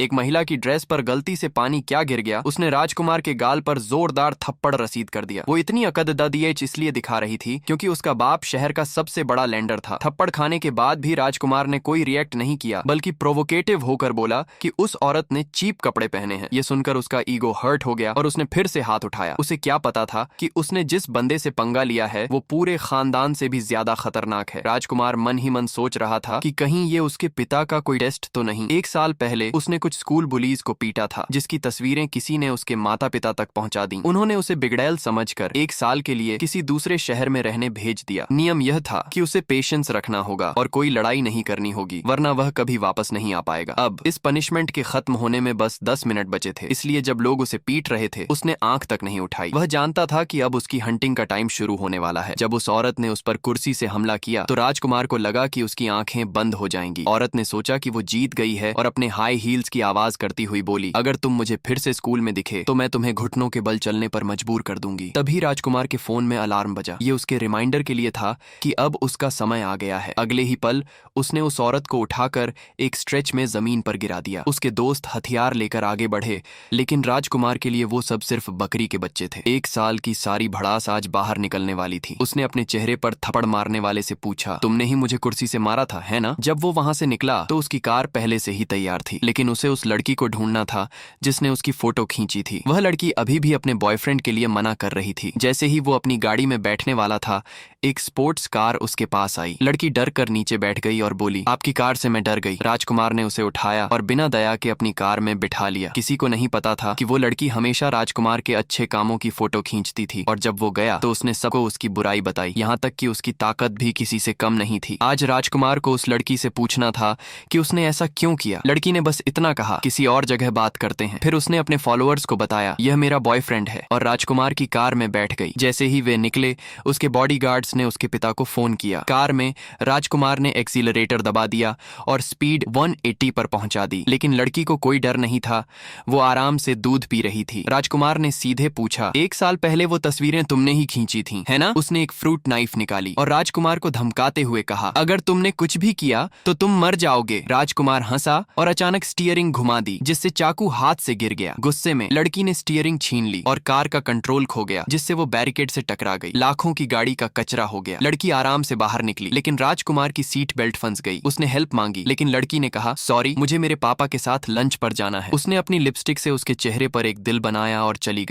एक महिला की ड्रेस पर गलती से पानी क्या गिर गया, उसने राजकुमार के गाल पर जोरदार थप्पड़ रसीद कर दिया। वो इतनी अकददीएच इसलिए दिखा रही थी क्योंकि उसका बाप शहर का सबसे बड़ा लैंडर था। थप्पड़ खाने के बाद भी राजकुमार ने कोई रिएक्ट नहीं किया, बल्कि प्रोवोकेटिव होकर बोला कि उस औरत ने चीप कपड़े पहने हैं। ये सुनकर उसका ईगो हर्ट हो गया और उसने फिर से हाथ उठाया। उसे क्या पता था कि उसने जिस बंदे से पंगा लिया है वो पूरे खानदान से भी ज्यादा खतरनाक है। राजकुमार मन ही मन सोच रहा था कि कहीं ये उसके पिता का कोई टेस्ट तो नहीं। एक साल पहले उसने कुछ स्कूल बुलीज को पीटा था, जिसकी तस्वीरें किसी ने उसके माता पिता तक पहुंचा दी। उन्होंने उसे बिगड़ैल समझकर एक साल के लिए किसी दूसरे शहर में रहने भेज दिया। नियम यह था कि उसे पेशेंस रखना होगा और कोई लड़ाई नहीं करनी होगी, वरना वह कभी वापस नहीं आ पाएगा। अब इस पनिशमेंट के खत्म होने में बस 10 मिनट बचे थे, इसलिए जब लोग उसे पीट रहे थे उसने आंख तक नहीं उठाई। वह जानता था कि अब उसकी हंटिंग का टाइम शुरू होने वाला है। जब उस औरत ने उस पर कुर्सी से हमला किया तो राजकुमार को लगा कि उसकी आंखें बंद हो जाएंगी। औरत ने सोचा कि वो जीत गई है और अपने हाई हील्स की आवाज करती हुई बोली, अगर तुम मुझे फिर से स्कूल में दिखे तो मैं तुम्हें घुटनों के बल चलने पर मजबूर कर दूंगी। तभी राजकुमार के फोन में अलार्म बजा। ये उसके रिमाइंडर के लिए था कि अब उसका समय आ गया है। अगले ही पल उसने उस औरत को उठाकर एक स्ट्रेच में जमीन पर गिरा दिया। उसके दोस्त हथियार लेकर आगे बढ़े, लेकिन राजकुमार के लिए वो सब सिर्फ बकरी के बच्चे थे। 1 साल की सारी भड़ास आज बाहर निकलने वाली थी। उसने अपने चेहरे पर थप्पड़ मारने वाले से पूछा, तुमने ही मुझे कुर्सी से मारा था, है ना? जब वो वहां से निकला तो उसकी कार पहले से ही तैयार थी, लेकिन उसे उस लड़की को ढूंढना था जिसने उसकी फोटो खींची थी। वह लड़की अभी भी अपने बॉयफ्रेंड के लिए मना कर रही थी। जैसे ही वो अपनी गाड़ी में बैठने वाला था, एक स्पोर्ट्स कार उसके पास आई। लड़की डर कर नीचे बैठ गई और बोली, आपकी कार से मैं डर गई। राजकुमार ने उसे उठाया और बिना दया के अपनी कार में बिठा लिया। किसी को नहीं पता था कि वो लड़की हमेशा राजकुमार के अच्छे कामों की फोटो खींचती थी, और जब वो गया तो उसने सबको उसकी बुराई बताई, यहाँ तक कि उसकी ताकत भी किसी से कम नहीं थी। आज राजकुमार को उस लड़की से पूछना था कि उसने ऐसा क्यों किया। लड़की ने बस इतना कहा, किसी और जगह बात करते हैं। फिर उसने अपने फॉलोअर्स को बताया, यह मेरा बॉयफ्रेंड है, और राजकुमार की कार में बैठ गई। जैसे ही वे निकले उसके बॉडीगार्ड्स ने उसके पिता को फोन किया। कार में राजकुमार ने एक्सीलरेटर दबा दिया और स्पीड 180 पर पहुंचा दी, लेकिन लड़की को कोई डर नहीं था। वो आराम से दूध पी रही थी। राजकुमार ने सीधे पूछा, 1 साल पहले वो तस्वीरें तुमने ही खींची थी, है ना? उसने एक फ्रूट नाइफ निकाली और राजकुमार को धमकाते हुए कहा, अगर तुमने कुछ भी किया तो तुम मर जाओगे। राजकुमार हंसा और अचानक स्टीयरिंग घुमा दी, जिससे चाकू हाथ से गिर गया। गुस्से में लड़की ने स्टीयरिंग छीन ली और कार का कंट्रोल खो गया, जिससे वो बैरिकेड से टकरा गई। लाखों की गाड़ी का कचरा हो गया। लड़की आराम से बाहर निकली, लेकिन राजकुमार की सीट बेल्ट फंस गई। उसने हेल्प मांगी, लेकिन लड़की ने कहा, सॉरी, मुझे मेरे पापा के साथ लंच पर जाना है। उसने अपनी लिपस्टिक से उसके चेहरे पर एक दिल बनाया और चली गई।